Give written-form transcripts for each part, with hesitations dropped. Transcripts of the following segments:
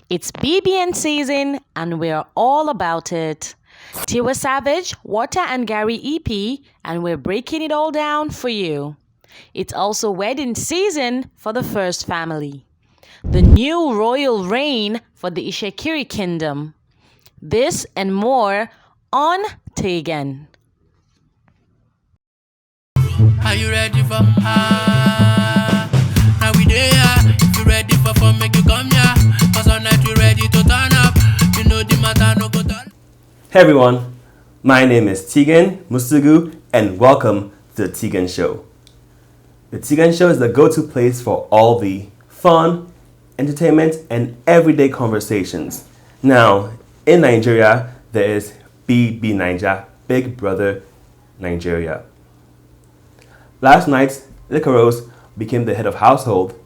It's BBN season and we're all about it. Tiwa Savage, Water and Gary EP, and we're breaking it all down for you. It's also wedding season for the first family. The new royal reign for the Ishekiri kingdom. This and more on Tegan. Are you ready for Now we there. If you ready for fun, make you come here. Cause all night we ready to turn up. You know the matter no go turn. Hey everyone, my name is Tegan Musugu and welcome to the Tegan Show. The Tegan Show is the go-to place for all the fun, entertainment, and everyday conversations. Now, in Nigeria, there is BB Nigeria, Big Brother Nigeria. Last night, Lika Rose became the head of household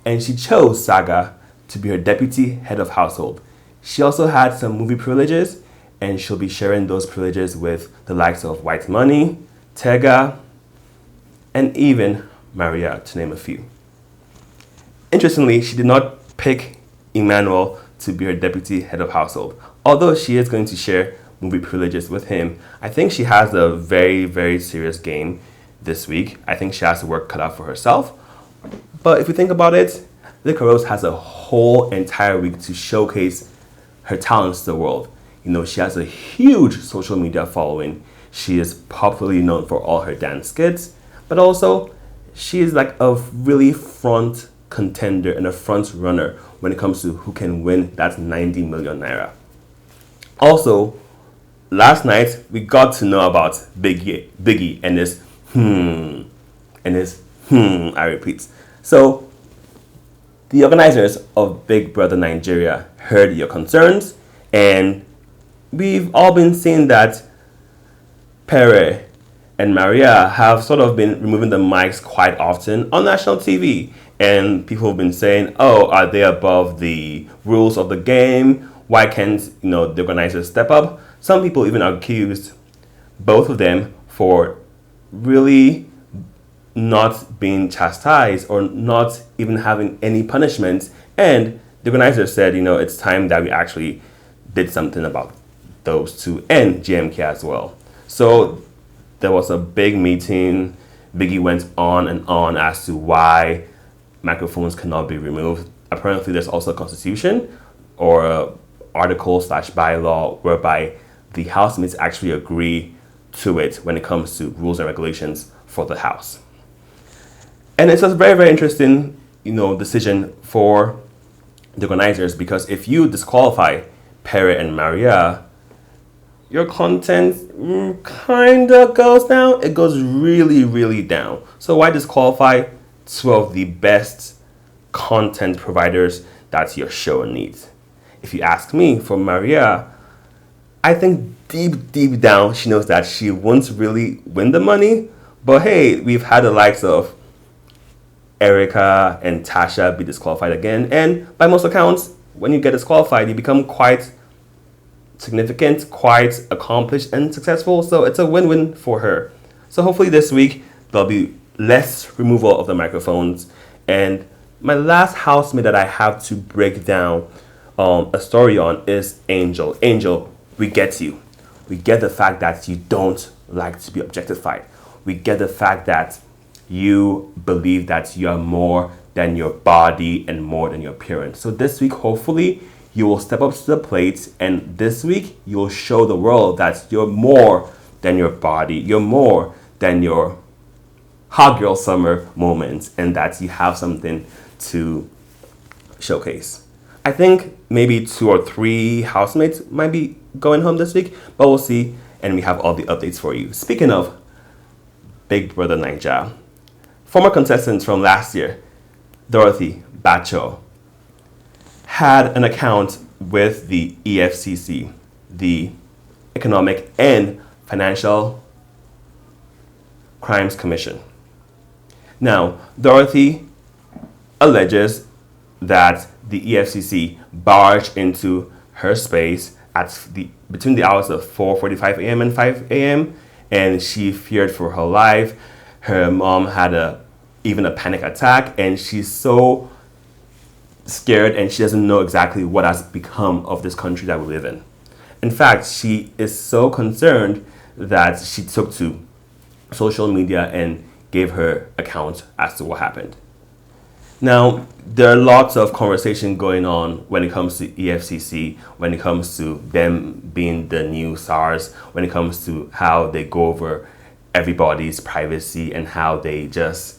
and she chose Saga to be her deputy head of household. She also had some movie privileges and she'll be sharing those privileges with the likes of White Money, Tega, and even Maria, to name a few. Interestingly, she did not pick Emmanuel to be her deputy head of household. Although she is going to share movie privileges with him, I think she has a very, very serious game this week. I think she has to work cut out for herself. But if you think about it, Lika Rose has a whole entire week to showcase her talents to the world. You know, she has a huge social media following. She is popularly known for all her dance skits, but also she is like a really front contender and a front runner when it comes to who can win that 90 million naira. Also, last night we got to know about Biggie and his I repeat. So, the organizers of Big Brother Nigeria heard your concerns, and we've all been seeing that Pere and Maria have sort of been removing the mics quite often on national TV. And people have been saying, oh, are they above the rules of the game? Why can't, the organizers step up? Some people even accused both of them for really not being chastised or not even having any punishment. And the organizers said, it's time that we actually did something about those two and GMK as well. So there was a big meeting. Biggie went on and on as to why microphones cannot be removed. Apparently, there's also a constitution or a article/bylaw whereby the housemates actually agree to it when it comes to rules and regulations for the house. And it's a very, very interesting, decision for the organizers, because if you disqualify Pere and Maria, your content kind of goes down. It goes really, really down. So why disqualify two of the best content providers that your show needs? If you ask me, for Maria, I think deep, deep down, she knows that she won't really win the money. But hey, we've had the likes of Erica and Tasha be disqualified again. And by most accounts, when you get disqualified, you become quite significant, quite accomplished and successful. So it's a win-win for her. So hopefully this week, there'll be less removal of the microphones. And my last housemate that I have to break down a story on is Angel. Angel, we get you. We get the fact that you don't like to be objectified. We get the fact that you believe that you are more than your body and more than your appearance. So this week, hopefully, you will step up to the plate, and this week, you'll show the world that you're more than your body. You're more than your hot girl summer moments, and that you have something to showcase. I think maybe 2 or 3 housemates might be going home this week, but we'll see, and we have all the updates for you. Speaking of Big Brother Nigeria, former contestants from last year, Dorothy Bacho, had an account with the EFCC, the Economic and Financial Crimes Commission. Now, Dorothy alleges that the EFCC barged into her space between the hours of 4:45 a.m. and 5 a.m. and she feared for her life. Her mom had even a panic attack, and she's so scared and she doesn't know exactly what has become of this country that we live in. In fact, she is so concerned that she took to social media and gave her account as to what happened. Now, there are lots of conversation going on when it comes to EFCC, when it comes to them being the new SARS, when it comes to how they go over everybody's privacy and how they just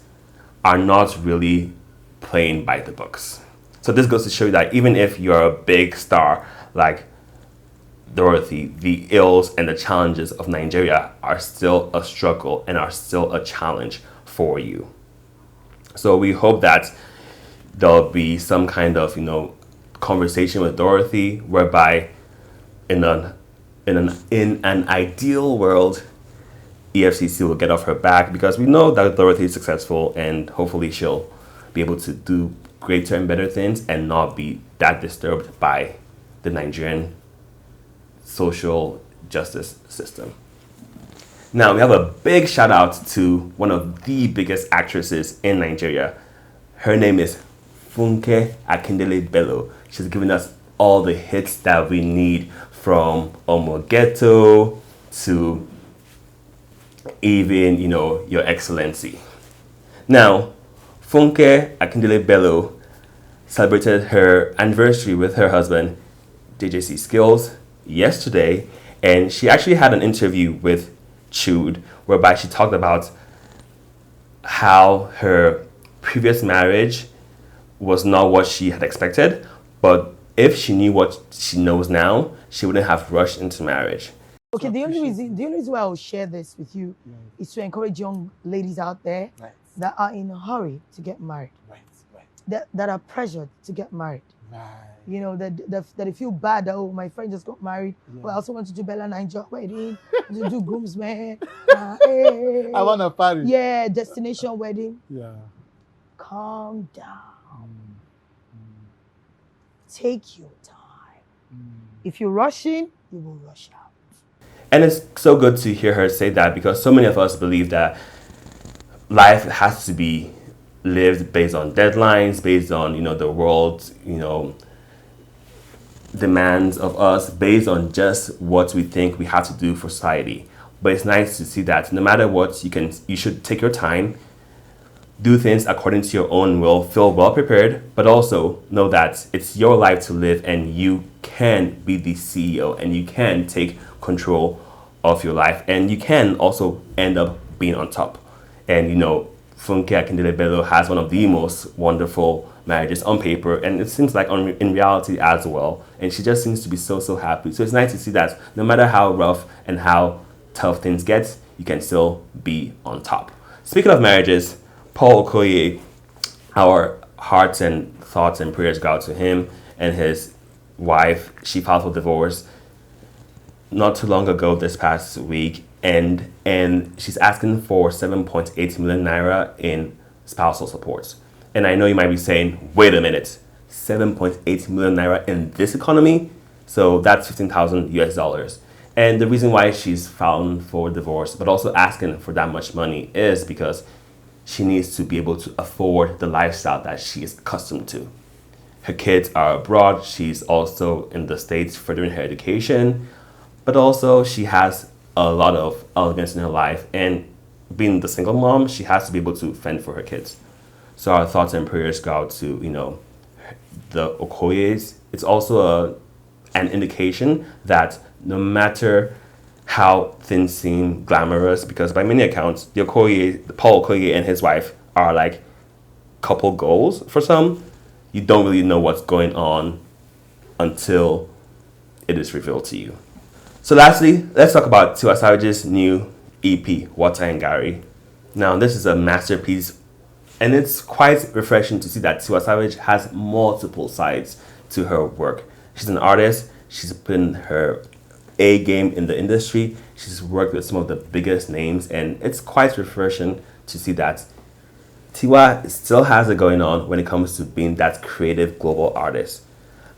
are not really playing by the books. So this goes to show you that even if you're a big star like Dorothy, the ills and the challenges of Nigeria are still a struggle and are still a challenge for you. So we hope that there'll be some kind of, conversation with Dorothy whereby in an ideal world, EFCC will get off her back because we know that Dorothy is successful and hopefully she'll be able to do greater and better things and not be that disturbed by the Nigerian social justice system. Now, we have a big shout out to one of the biggest actresses in Nigeria. Her name is Funke Akindele Bello. She's given us all the hits that we need, from Omogeto to even, Your Excellency. Now, Funke Akindele Bello celebrated her anniversary with her husband, JJC Skills, yesterday, and she actually had an interview with Chewed, whereby she talked about how her previous marriage was not what she had expected, but if she knew what she knows now, she wouldn't have rushed into marriage. Okay, the only reason why I'll share this with you is to encourage young ladies out there that are in a hurry to get married, that are pressured to get married. That they feel bad that, oh, my friend just got married. Well, I also want to do Bella Niger wedding, to do groomsmen. Hey. I want a party. Yeah, destination wedding. Yeah. Calm down. Take your time. If you're rushing, you will rush out. And it's so good to hear her say that, because so many of us believe that life has to be lived based on deadlines, based on, the world's, demands of us, based on just what we think we have to do for society. But it's nice to see that no matter what, you should take your time, do things according to your own will, feel well prepared, but also know that it's your life to live and you can be the CEO and you can take control of your life and you can also end up being on top. And Funke Akindele Bello has one of the most wonderful marriages on paper, and it seems like in reality as well. And she just seems to be so happy. So it's nice to see that no matter how rough and how tough things get, you can still be on top. Speaking of marriages, Paul Okoye, our hearts and thoughts and prayers go out to him and his wife. She filed for divorce not too long ago, this past week, and she's asking for 7.8 million naira in spousal support. And I know you might be saying, wait a minute, 7.8 million naira in this economy? So that's 15,000 US dollars. And the reason why she's filing for divorce, but also asking for that much money, is because she needs to be able to afford the lifestyle that she is accustomed to. Her kids are abroad. She's also in the States furthering her education. But also she has a lot of elements in her life. And being the single mom, she has to be able to fend for her kids. So our thoughts and prayers go out to, the Okoyes. It's also an indication that no matter how things seem glamorous, because by many accounts, Paul Okoye and his wife are like couple goals for some, you don't really know what's going on until it is revealed to you. So lastly, let's talk about Tiwa Savage's new EP, Water and Gary. Now, this is a masterpiece, and it's quite refreshing to see that Tiwa Savage has multiple sides to her work. She's an artist. She's put in her A game in the industry. She's worked with some of the biggest names, and it's quite refreshing to see that Tiwa still has it going on when it comes to being that creative global artist.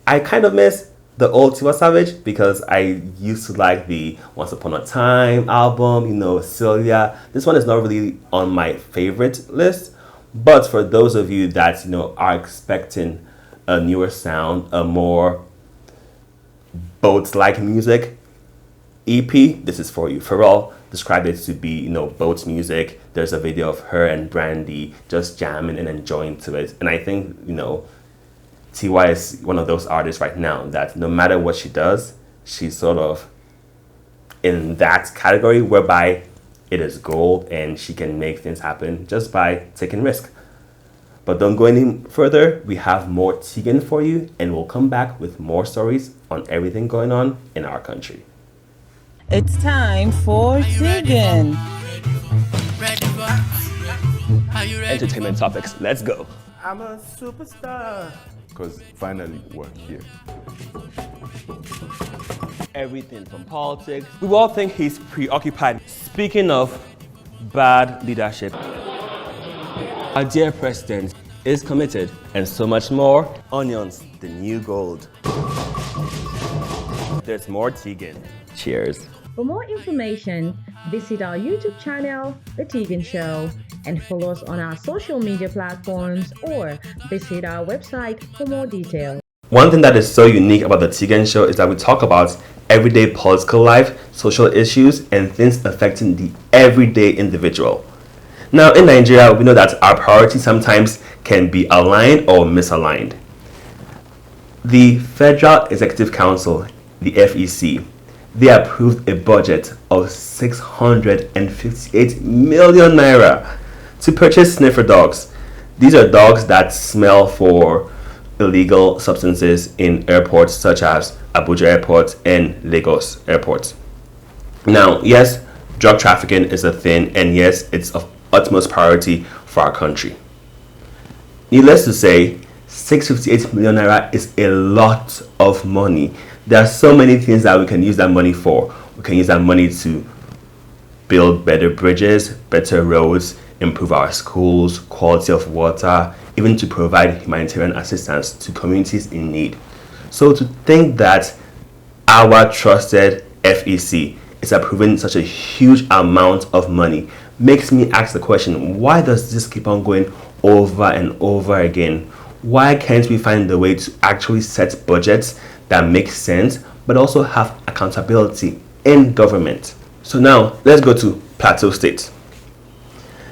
I kind of miss the old Tiwa Savage because I used to like the Once Upon a Time album, Celia. This one is not really on my favorite list, but for those of you that, are expecting a newer sound, a more boats-like music EP, this is for you. Pharrell described it to be, boats music. There's a video of her and Brandy just jamming and enjoying to it. And I think, Tiwa is one of those artists right now that no matter what she does, she's sort of in that category whereby it is gold and she can make things happen just by taking risk. But don't go any further. We have more Tegan for you, and we'll come back with more stories on everything going on in our country. It's time for Tegan. Entertainment topics. Let's go. I'm a superstar. Because finally we're here. Everything from politics. We all think he's preoccupied. Speaking of bad leadership, our dear president is committed, and so much more. Onions, the new gold. There's more Tegan. Cheers. For more information, visit our YouTube channel, The Tegan Show, and follow us on our social media platforms or visit our website for more details. One thing that is so unique about The Tegan Show is that we talk about everyday political life, social issues, and things affecting the everyday individual. Now, in Nigeria, we know that our priorities sometimes can be aligned or misaligned. The Federal Executive Council, the FEC, they approved a budget of 658 million naira to purchase sniffer dogs. These are dogs that smell for illegal substances in airports such as Abuja Airport and Lagos Airport. Now, yes, drug trafficking is a thing, and yes, it's of utmost priority for our country. Needless to say, 658 million naira is a lot of money. There are so many things that we can use that money for. We can use that money to build better bridges, better roads, improve our schools, quality of water, even to provide humanitarian assistance to communities in need. So to think that our trusted FEC is approving such a huge amount of money makes me ask the question, why does this keep on going over and over again? Why can't we find a way to actually set budgets that make sense but also have accountability in government? So now let's go to Plateau State.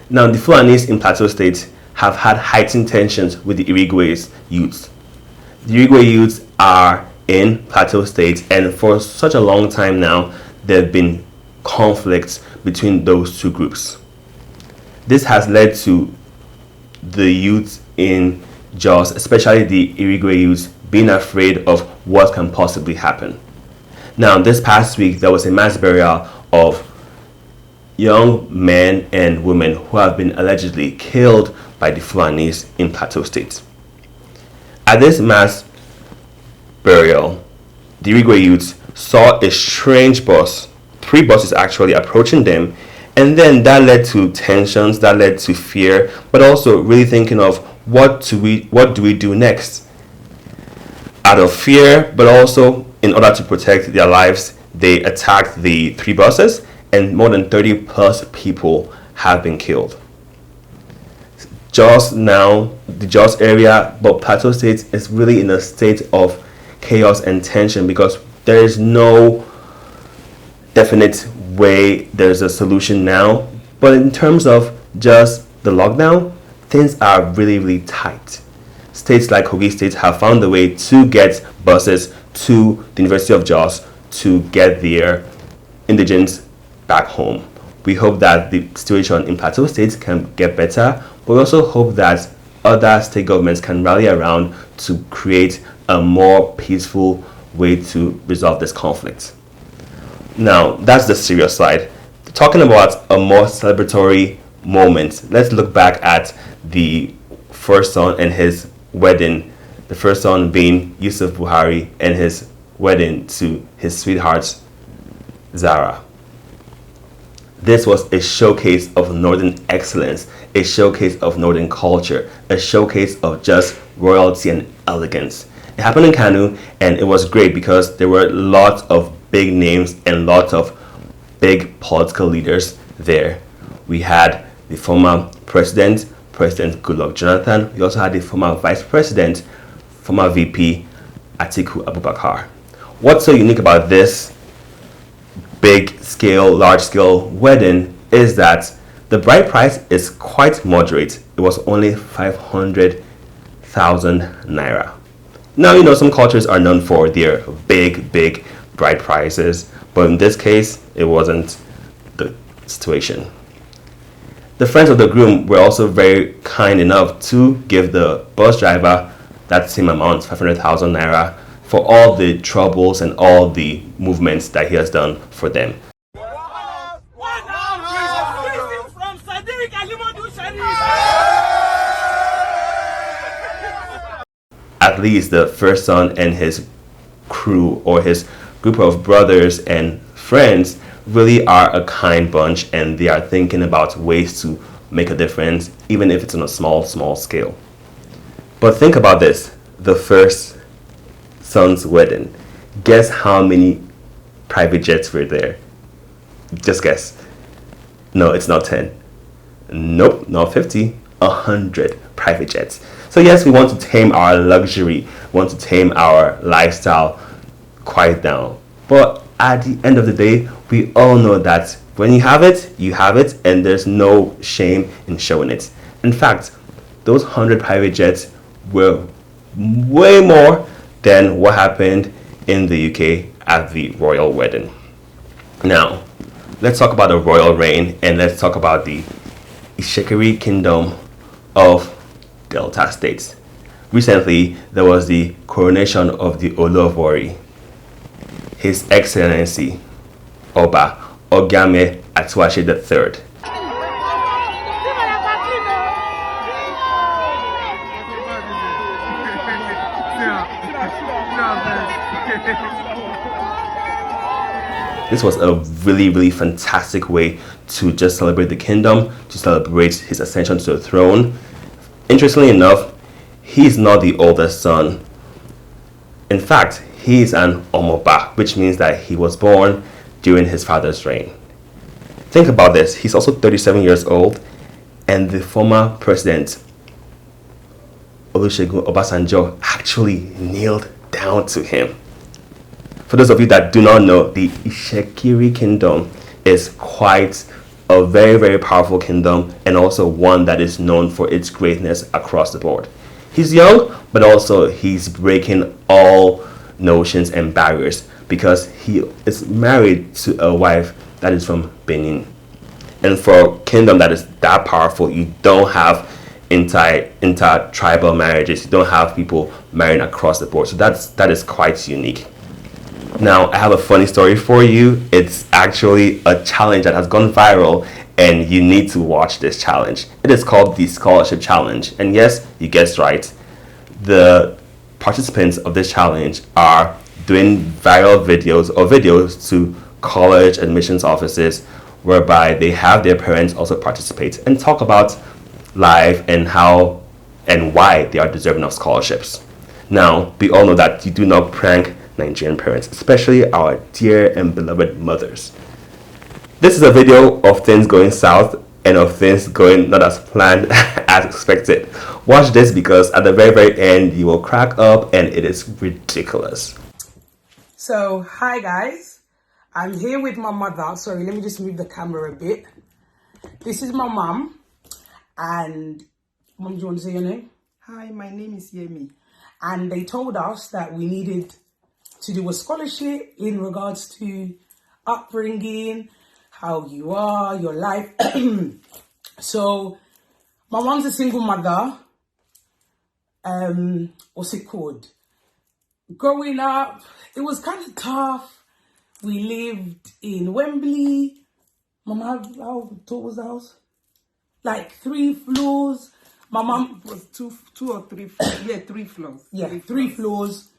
Now the Fulanis in Plateau State have had heightened tensions with the Irigwe's youths. The Irigwe youths are in Plateau State, and for such a long time now there have been conflicts between those two groups. This has led to the youths in Jos, especially the Irigwe youths, being afraid of what can possibly happen. Now, this past week, there was a mass burial of young men and women who have been allegedly killed by the Fulanis in Plateau State. At this mass burial, the Irigwe youths saw a strange bus, 3 buses actually, approaching them, and then that led to tensions, that led to fear, but also really thinking of what do we do next? Out of fear, but also in order to protect their lives, they attacked the 3 buses, and more than 30 plus people have been killed. Jos now, the Jos area, but Plateau State is really in a state of chaos and tension because there is no definite way there's a solution now. But in terms of just the lockdown, things are really, really tight. States like Kogi State have found a way to get buses to the University of Jos to get their indigents back home. We hope that the situation in Plateau State can get better, but we also hope that other state governments can rally around to create a more peaceful way to resolve this conflict. Now, that's the serious side. Talking about a more celebratory moment, let's look back at the first son and his wedding. The first son being Yusuf Buhari and his wedding to his sweetheart, Zara. This was a showcase of Northern excellence, a showcase of Northern culture, a showcase of just royalty and elegance. It happened in Kanu, and it was great because there were lots of big names and lots of big political leaders there. We had the former President Goodluck Jonathan. We also had the former Vice President, former VP Atiku Abubakar. What's so unique about this large scale wedding is that the bride price is quite moderate. It was only 500,000 naira. Now, you know, some cultures are known for their big bride prices, but in this case, it wasn't the situation. The friends of the groom were also very kind enough to give the bus driver that same amount, 500,000 naira, for all the troubles and all the movements that he has done for them. At least the first son and his crew or his group of brothers and friends really are a kind bunch, and they are thinking about ways to make a difference, even if it's on a small scale. But think about this, the first son's wedding. Guess how many private jets were there? Just guess. No, it's not 10. Nope, not 50. 100 private jets. So yes, we want to tame our luxury, we want to tame our lifestyle quite down. But at the end of the day, we all know that when you have it, and there's no shame in showing it. In fact, those 100 private jets were way more than what happened in the UK at the royal wedding. Now, let's talk about the royal reign, and let's talk about the Ishekiri Kingdom of Delta States. Recently, there was the coronation of the Olowori, His Excellency Oba Ogame Atuache III. This was a really fantastic way to just celebrate the kingdom, to celebrate his ascension to the throne. Interestingly enough, he's not the oldest son. In fact, he's an Omoba, which means that he was born during his father's reign. Think about this, he's also 37 years old, and the former president, Olusegun Obasanjo, actually kneeled down to him. For those of you that do not know, the Ishekiri Kingdom is quite a very powerful kingdom, and also one that is known for its greatness across the board. He's young, but also he's breaking all notions and barriers because he is married to a wife that is from Benin. And for a kingdom that is that powerful, you don't have inter-tribal marriages. You don't have people marrying across the board. So that is quite unique. Now, I have a funny story for you. It's actually a challenge that has gone viral, and you need to watch this challenge. It is called the Scholarship Challenge. And yes, you guessed right. The participants of this challenge are doing viral videos to college admissions offices, whereby they have their parents also participate and talk about life and how and why they are deserving of scholarships. Now, we all know that you do not prank Nigerian parents, especially our dear and beloved mothers. This is a video of things going south and of things going not as planned as expected. Watch this because at the very end you will crack up and it is ridiculous. So, hi guys, I'm here with my mother. Sorry, let me just move the camera a bit. This is my mom. And mom, do you want to say your name? Hi, my name is Yemi. And they told us that we needed to do a scholarship in regards to upbringing, how you are, your life. So my mom's a single mother. What's it called? Growing up, it was kind of tough. We lived in Wembley. Mom, how tall was the house? Like 3 floors. My mom was two or three floors. Yeah, 3 floors. Yeah, 3 floors.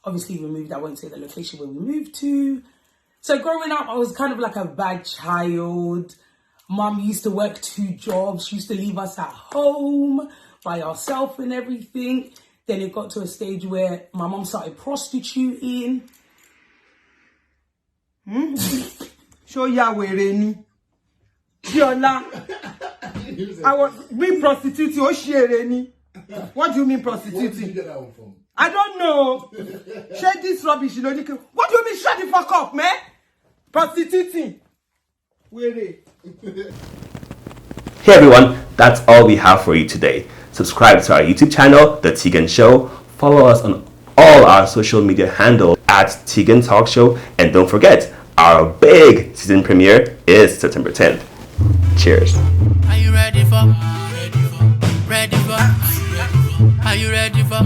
Obviously, we moved. I won't say the location where we moved to. So growing up, I was kind of like a bad child. Mom used to work 2 jobs. She used to leave us at home by ourselves and everything. Then it got to a stage where my mom started prostituting. Show ya wereni. Diola. I was being prostitute. Oh, shereni. What do you mean prostituting? I don't know. Share this rubbish, you know. What do you mean shut the fuck up, man? Prostituting. Hey everyone, that's all we have for you today. Subscribe to our YouTube channel, The Tegan Show. Follow us on all our social media handles at Tegan Talk Show. And don't forget, our big season premiere is September 10th. Cheers. Are you ready for? Ready for? Are you ready for?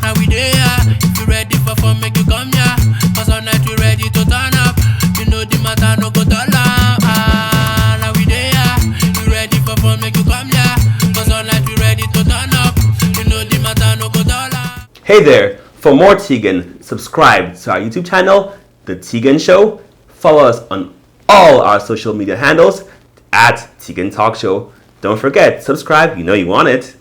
Now we there. If you ready for fun, make you come here. Cause all night we ready to turn up. You know the matter no go down. Now we there. You ready for fun, make you come here. Cause all night we ready to turn up. You know the matter no go down. Hey there, for more Tegan, subscribe to our YouTube channel, The Tegan Show. Follow us on all our social media handles at Tegan Talk Show. Don't forget, subscribe, you know you want it.